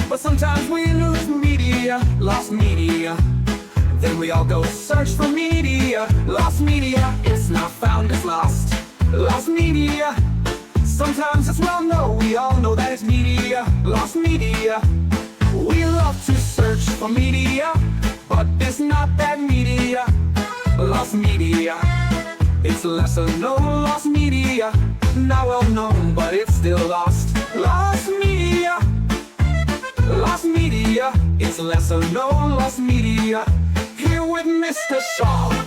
But sometimes we lose media, lost media. Then we all go search for media. Lost media, it's not found, it's lost. Lost media. Sometimes it's well known, we all know that it's media. Lost media. We love to search for media, but it's not that media. Lost media. It's lesser known, lost media. Not well known, but it's still lost. Lost media. Lost media. It's lesser known, lost media. Here with Mr. Shaw.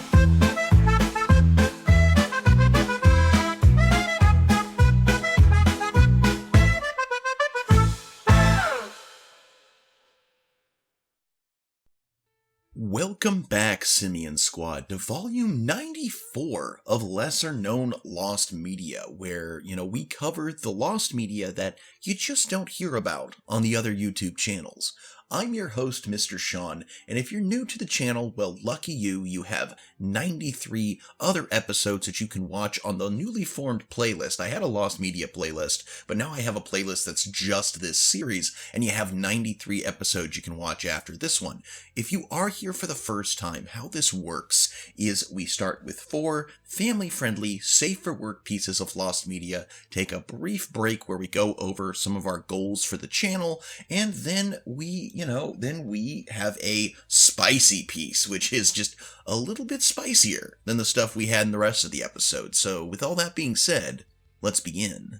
Welcome back, Simian Squad, to volume 94 of Lesser Known Lost Media, where, we cover the lost media that you just don't hear about on the other YouTube channels. I'm your host, Mr. Sean, and if you're new to the channel, well, lucky you, you have 93 other episodes that you can watch on the newly formed playlist. I had a Lost Media playlist, but now I have a playlist that's just this series, and you have 93 episodes you can watch after this one. If you are here for the first time, how this works is we start with 4 family-friendly, safe-for-work pieces of Lost Media, take a brief break where we go over some of our goals for the channel, and then we have a spicy piece, which is just a little bit spicier than the stuff we had in the rest of the episode. So with all that being said, let's begin.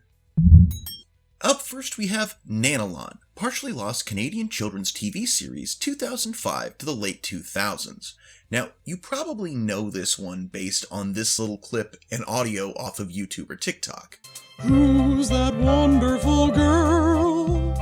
Up first we have Nanalon, partially lost Canadian children's TV series 2005 to the late 2000s. Now, you probably know this one based on this little clip and audio off of YouTube or TikTok. Who's that wonderful girl?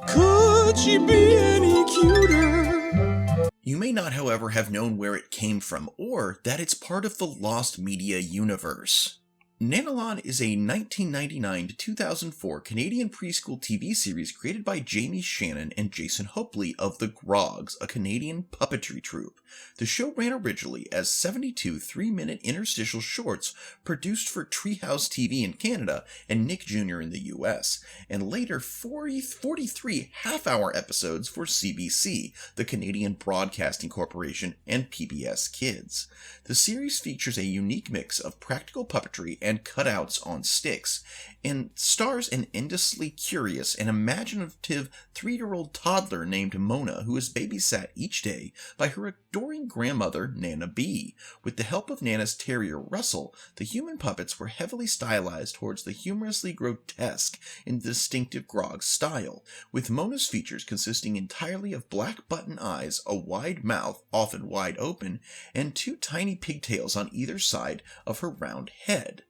Could she be any cuter? You may not, however, have known where it came from, or that it's part of the Lost Media universe. Nanalon is a 1999 to 2004 Canadian preschool TV series created by Jamie Shannon and Jason Hopley of The Grogs, a Canadian puppetry troupe. The show ran originally as 72 3-minute interstitial shorts produced for Treehouse TV in Canada and Nick Jr. in the US, and later 43 half-hour episodes for CBC, the Canadian Broadcasting Corporation, and PBS Kids. The series features a unique mix of practical puppetry and cutouts on sticks, and stars an endlessly curious and imaginative 3-year-old toddler named Mona, who is babysat each day by her adoring grandmother, Nana B. With the help of Nana's terrier, Russell, the human puppets were heavily stylized towards the humorously grotesque in the distinctive Grog style, with Mona's features consisting entirely of black button eyes, a wide mouth, often wide open, and 2 tiny pigtails on either side of her round head.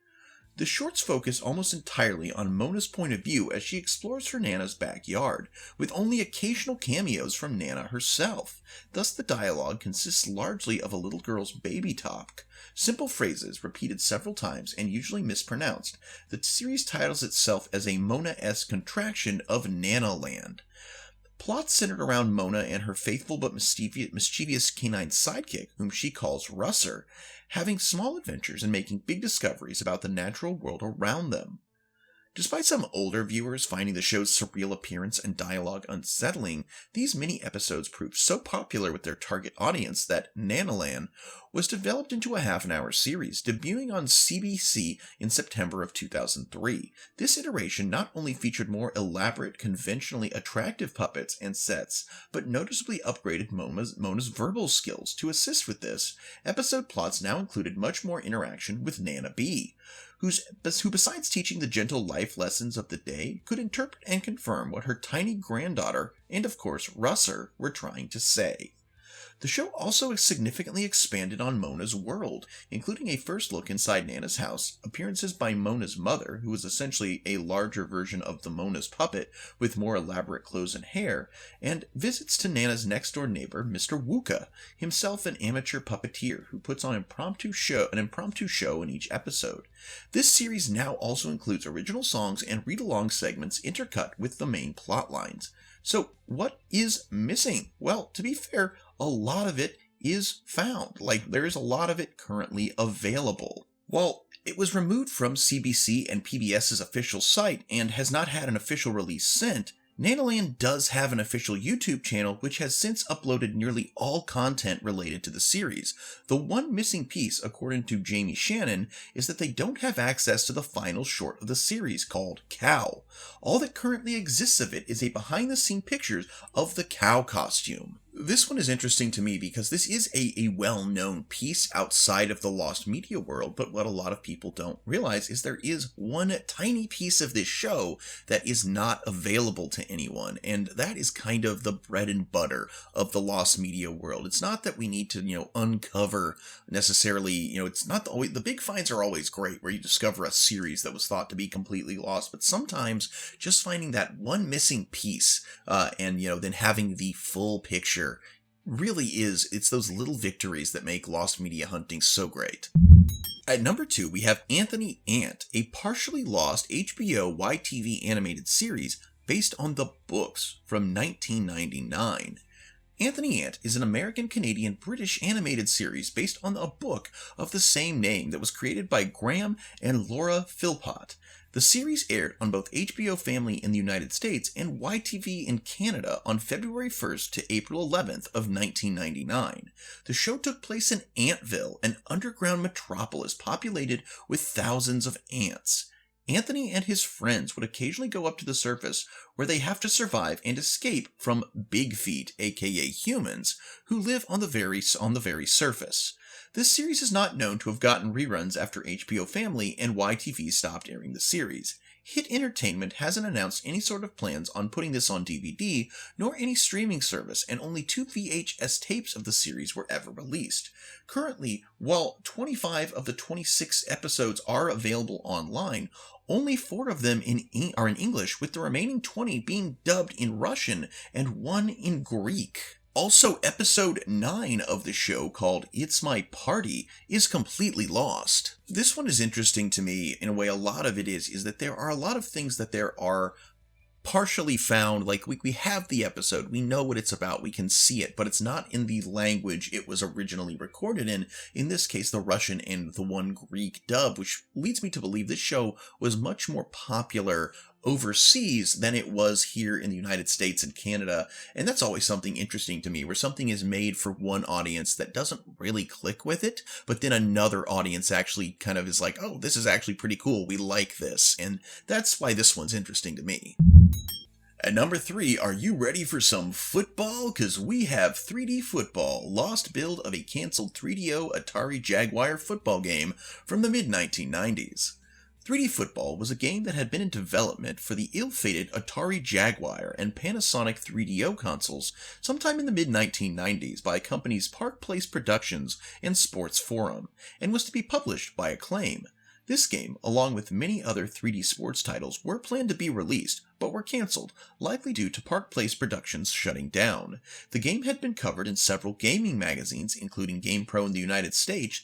The shorts focus almost entirely on Mona's point of view as she explores her Nana's backyard, with only occasional cameos from Nana herself. Thus the dialogue consists largely of a little girl's baby talk. Simple phrases repeated several times and usually mispronounced. The series titles itself as a Mona-esque contraction of Nanaland. Plots centered around Mona and her faithful but mischievous canine sidekick, whom she calls Russer, having small adventures and making big discoveries about the natural world around them. Despite some older viewers finding the show's surreal appearance and dialogue unsettling, these mini-episodes proved so popular with their target audience that Nanaland was developed into a half-an-hour series, debuting on CBC in September of 2003. This iteration not only featured more elaborate, conventionally attractive puppets and sets, but noticeably upgraded Mona's verbal skills. To assist with this, episode plots now included much more interaction with Nana B., who besides teaching the gentle life lessons of the day, could interpret and confirm what her tiny granddaughter, and of course Russer, were trying to say. The show also significantly expanded on Mona's world, including a first look inside Nana's house, appearances by Mona's mother, who was essentially a larger version of the Mona's puppet with more elaborate clothes and hair, and visits to Nana's next-door neighbor, Mr. Wooka, himself an amateur puppeteer who puts on an impromptu show in each episode. This series now also includes original songs and read-along segments intercut with the main plot lines. So, what is missing? Well, to be fair, a lot of it is found. There is a lot of it currently available. While it was removed from CBC and PBS's official site and has not had an official release since, Nanoland does have an official YouTube channel which has since uploaded nearly all content related to the series. The one missing piece, according to Jamie Shannon, is that they don't have access to the final short of the series called Cow. All that currently exists of it is a behind-the-scenes pictures of the cow costume. This one is interesting to me because this is a well-known piece outside of the Lost Media world, but what a lot of people don't realize is there is one tiny piece of this show that is not available to anyone, and that is kind of the bread and butter of the Lost Media world. It's not that we need to, uncover necessarily, it's not the big finds are always great where you discover a series that was thought to be completely lost, but sometimes just finding that one missing piece, and then having the full picture really it's those little victories that make Lost Media hunting so great. At number 2, we have Anthony Ant, a partially lost HBO YTV animated series based on the books from 1999. Anthony Ant is an American-Canadian-British animated series based on a book of the same name that was created by Graham and Laura Philpott. The series aired on both HBO Family in the United States and YTV in Canada on February 1st to April 11th of 1999. The show took place in Antville, an underground metropolis populated with thousands of ants. Anthony and his friends would occasionally go up to the surface where they have to survive and escape from Big Feet, aka humans, who live on the very surface. This series is not known to have gotten reruns after HBO Family and YTV stopped airing the series. Hit Entertainment hasn't announced any sort of plans on putting this on DVD, nor any streaming service, and only 2 VHS tapes of the series were ever released. Currently, while 25 of the 26 episodes are available online, only 4 of them are in English, with the remaining 20 being dubbed in Russian and 1 in Greek. Also, episode 9 of the show, called It's My Party, is completely lost. This one is interesting to me in a way. A lot of it is that there are a lot of things that there are partially found, like we have the episode, we know what it's about, we can see it, but it's not in the language it was originally recorded in this case the Russian and the 1 Greek dub, which leads me to believe this show was much more popular overseas than it was here in the United States and Canada, and that's always something interesting to me, where something is made for one audience that doesn't really click with it, but then another audience actually kind of is like, oh, this is actually pretty cool, we like this, and that's why this one's interesting to me. At number 3, are you ready for some football? Cause we have 3D Football, lost build of a cancelled 3DO Atari Jaguar football game from the mid-1990s. 3D Football was a game that had been in development for the ill-fated Atari Jaguar and Panasonic 3DO consoles sometime in the mid-1990s by companies Park Place Productions and Sports Forum, and was to be published by Acclaim. This game, along with many other 3D sports titles, were planned to be released, but were cancelled, likely due to Park Place Productions shutting down. The game had been covered in several gaming magazines, including GamePro in the United States,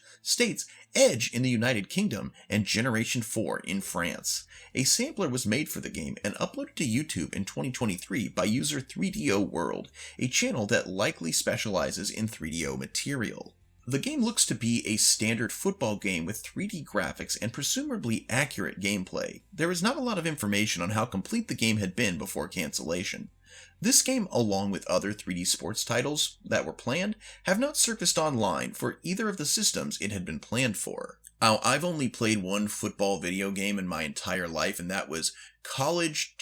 Edge in the United Kingdom, and Generation 4 in France. A sampler was made for the game and uploaded to YouTube in 2023 by user 3DO World, a channel that likely specializes in 3DO material. The game looks to be a standard football game with 3D graphics and presumably accurate gameplay. There is not a lot of information on how complete the game had been before cancellation. This game, along with other 3D sports titles that were planned, have not surfaced online for either of the systems it had been planned for. Now, I've only played one football video game in my entire life, and that was College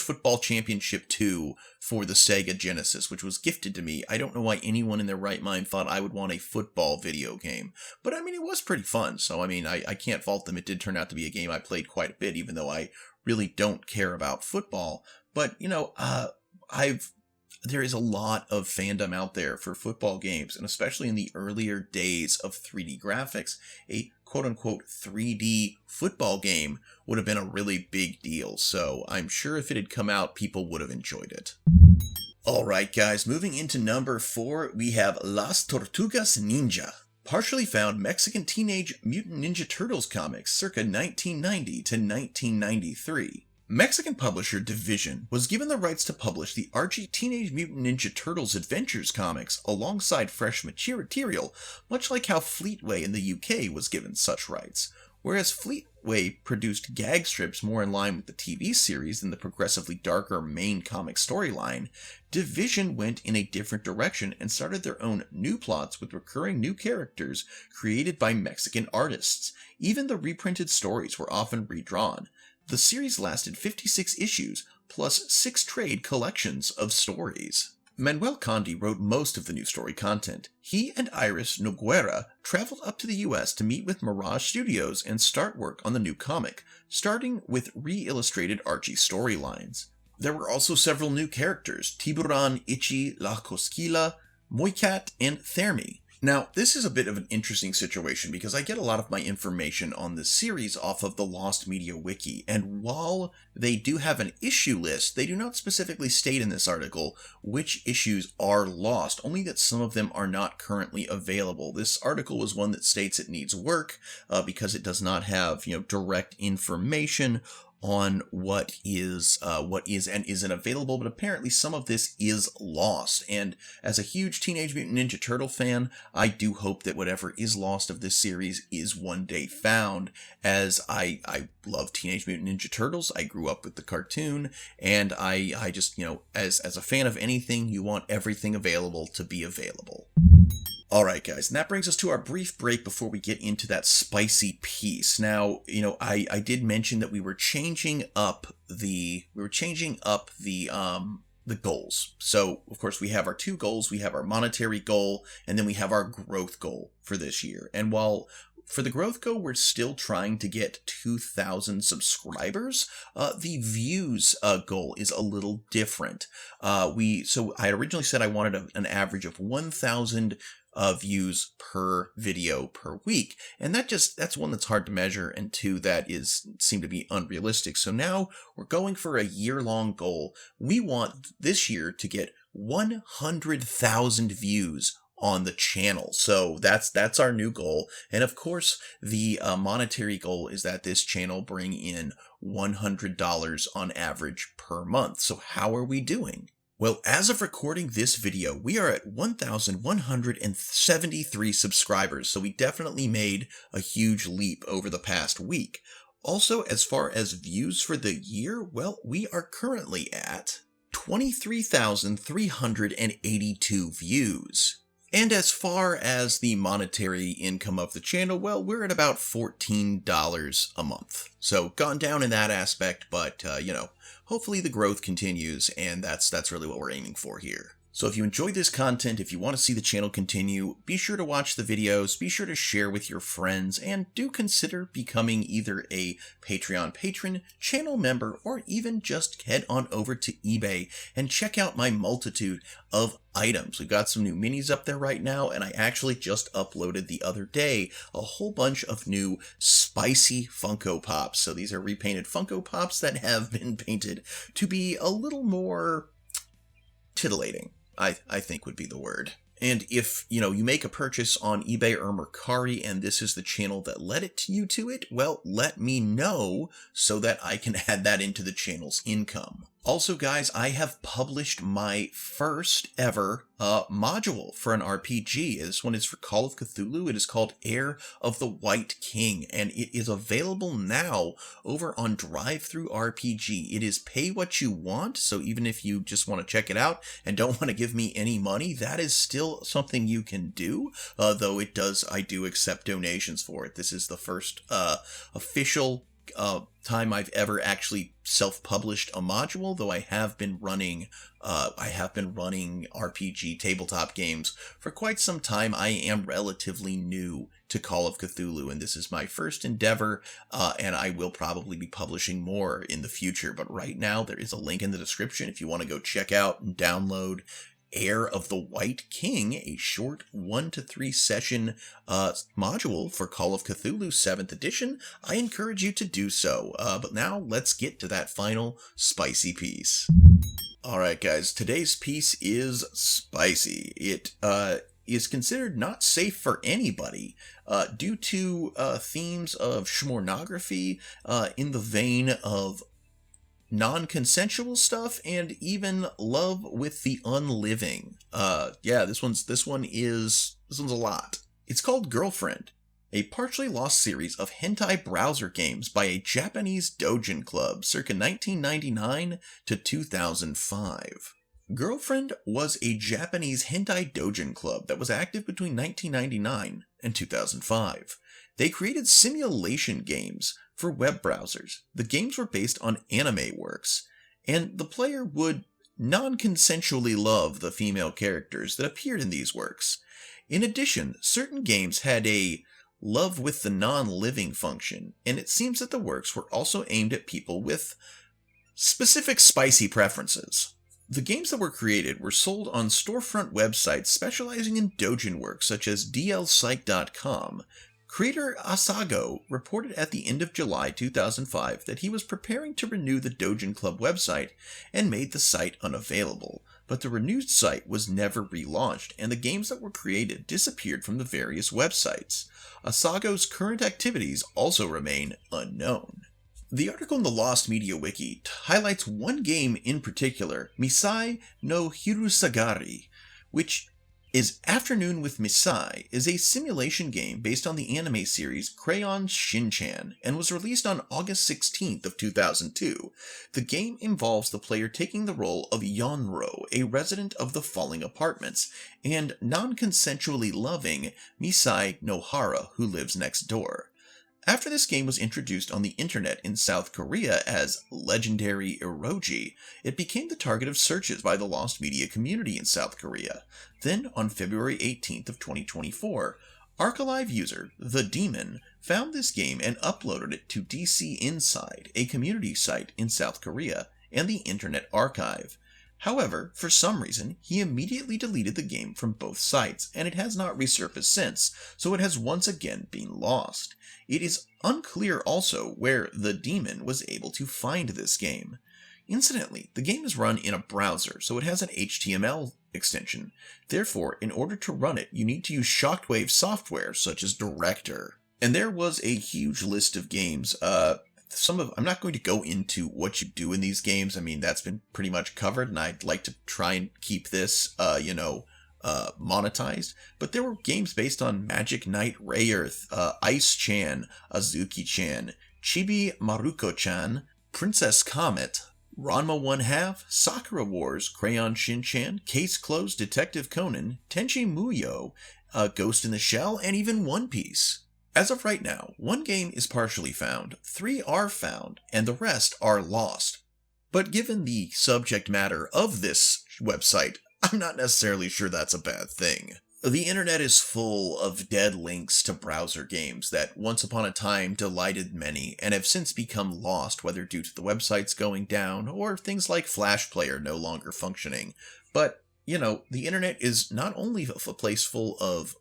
Football Championship 2 for the Sega Genesis, which was gifted to me. I don't know why anyone in their right mind thought I would want a football video game. But I mean, it was pretty fun, so I mean, I can't fault them. It did turn out to be a game I played quite a bit, even though I really don't care about football. But, there is a lot of fandom out there for football games, and especially in the earlier days of 3D graphics, a quote-unquote 3D football game would have been a really big deal, so I'm sure if it had come out, people would have enjoyed it. Alright guys, moving into number 4, we have Las Tortugas Ninja. Partially found Mexican Teenage Mutant Ninja Turtles comics circa 1990 to 1993. Mexican publisher Division was given the rights to publish the Archie Teenage Mutant Ninja Turtles Adventures comics alongside fresh material, much like how Fleetway in the UK was given such rights. Whereas Fleetway produced gag strips more in line with the TV series than the progressively darker main comic storyline, Division went in a different direction and started their own new plots with recurring new characters created by Mexican artists. Even the reprinted stories were often redrawn. The series lasted 56 issues, plus 6 trade collections of stories. Manuel Conde wrote most of the new story content. He and Iris Noguera traveled up to the US to meet with Mirage Studios and start work on the new comic, starting with re-illustrated Archie storylines. There were also several new characters: Tiburon, Ichi, La Cosquila, Moicat, and Thermi. Now, this is a bit of an interesting situation because I get a lot of my information on this series off of the Lost Media Wiki, and while they do have an issue list, they do not specifically state in this article which issues are lost, only that some of them are not currently available. This article was one that states it needs work because it does not have, direct information on what is and isn't available, but apparently some of this is lost. And as a huge Teenage Mutant Ninja Turtle fan, I do hope that whatever is lost of this series is one day found, as I love Teenage Mutant Ninja Turtles. I grew up with the cartoon, and I just, as a fan of anything, you want everything available to be available. Alright guys, and that brings us to our brief break before we get into that spicy piece. Now, I did mention that we were changing up the goals. So, of course, we have our 2 goals. We have our monetary goal, and then we have our growth goal for this year. And while for the growth goal, we're still trying to get 2,000 subscribers. The views goal is a little different. So I originally said I wanted an average of 1,000 views per video per week, and that's one that's hard to measure, and 2 that seem to be unrealistic. So now we're going for a year-long goal. We want this year to get 100,000 views on the channel. So that's our new goal. And of course, the monetary goal is that this channel bring in $100 on average per month. So how are we doing? Well, as of recording this video, we are at 1,173 subscribers, so we definitely made a huge leap over the past week. Also, as far as views for the year, well, we are currently at 23,382 views. And as far as the monetary income of the channel, well, we're at about $14 a month. So gone down in that aspect, but, hopefully the growth continues, and that's really what we're aiming for here. So if you enjoyed this content, if you want to see the channel continue, be sure to watch the videos, be sure to share with your friends, and do consider becoming either a Patreon patron, channel member, or even just head on over to eBay and check out my multitude of items. We've got some new minis up there right now, and I actually just uploaded the other day a whole bunch of new spicy Funko Pops. So these are repainted Funko Pops that have been painted to be a little more titillating, I think would be the word. And if, you make a purchase on eBay or Mercari and this is the channel that led you to it, well, let me know so that I can add that into the channel's income. Also, guys, I have published my first ever module for an RPG. This one is for Call of Cthulhu. It is called Heir of the White King, and it is available now over on DriveThruRPG. It is pay what you want, so even if you just want to check it out and don't want to give me any money, that is still something you can do, though I do accept donations for it. This is the first official time I've ever actually self-published a module, though I have been running RPG tabletop games for quite some time. I am relatively new to Call of Cthulhu, and this is my first endeavor, and I will probably be publishing more in the future, but right now there is a link in the description if you want to go check out and download Heir of the White King, a short 1 to 3 session module for Call of Cthulhu 7th edition. I encourage you to do so. But now let's get to that final spicy piece. Alright guys, today's piece is spicy. It is considered not safe for anybody due to themes of schmornography in the vein of non-consensual stuff and even love with the unliving. Yeah, this one's a lot. It's called Girlfriend, a partially lost series of hentai browser games by a Japanese doujin club circa 1999 to 2005. Girlfriend was a Japanese hentai doujin club that was active between 1999 and 2005. They created simulation games for web browsers. The games were based on anime works, and the player would non-consensually love the female characters that appeared in these works. In addition, certain games had a love with the non-living function, and it seems that the works were also aimed at people with specific spicy preferences. The games that were created were sold on storefront websites specializing in doujin works such as dlsite.com. Creator Asago reported at the end of July 2005 that he was preparing to renew the Doujin Club website and made the site unavailable, but the renewed site was never relaunched and the games that were created disappeared from the various websites. Asago's current activities also remain unknown. The article in the Lost Media Wiki highlights one game in particular, Misai no Hirusagari, which is Afternoon with Misai, is a simulation game based on the anime series Crayon Shin-chan and was released on August 16th of 2002. The game involves the player taking the role of Yonro, a resident of the falling apartments, and non-consensually loving Misai Nohara, who lives next door. After this game was introduced on the internet in South Korea as Legendary Eroji, it became the target of searches by the Lost Media community in South Korea. Then, on February 18th of 2024, Archalive user The Demon found this game and uploaded it to DC Inside, a community site in South Korea, and the Internet Archive. However, for some reason, he immediately deleted the game from both sites, and it has not resurfaced since, so it has once again been lost. It is unclear also where The Demon was able to find this game. Incidentally, the game is run in a browser, so it has an HTML extension. Therefore, in order to run it, you need to use Shockwave software such as Director. And there was a huge list of games. I'm not going to go into what you do in these games. I mean, that's been pretty much covered, and I'd like to try and keep this, monetized. But there were games based on Magic Knight Rayearth, Ice-chan, Azuki-chan, Chibi Maruko-chan, Princess Comet, Ranma 1/2, Sakura Wars, Crayon Shin-chan, Case Closed, Detective Conan, Tenchi Muyo, Ghost in the Shell, and even One Piece. As of right now, one game is partially found, 3 are found, and the rest are lost. But given the subject matter of this website, I'm not necessarily sure that's a bad thing. The internet is full of dead links to browser games that once upon a time delighted many and have since become lost, whether due to the websites going down or things like Flash Player no longer functioning. But the internet is not only a place full of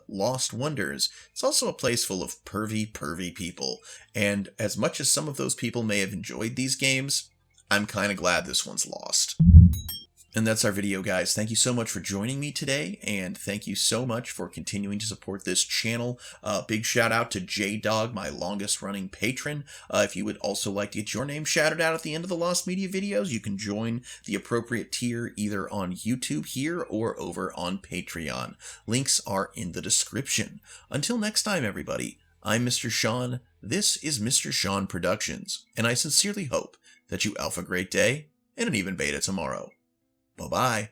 lost wonders, it's also a place full of pervy people. And as much as some of those people may have enjoyed these games, I'm kind of glad this one's lost. And that's our video, guys. Thank you so much for joining me today, and thank you so much for continuing to support this channel. Big shout out to J-Dog, my longest running patron. If you would also like to get your name shouted out at the end of the Lost Media videos, you can join the appropriate tier either on YouTube here or over on Patreon. Links are in the description. Until next time, everybody, I'm Mr. Sean, this is Mr. Sean Productions, and I sincerely hope that you alpha great day and an even beta tomorrow. Bye-bye.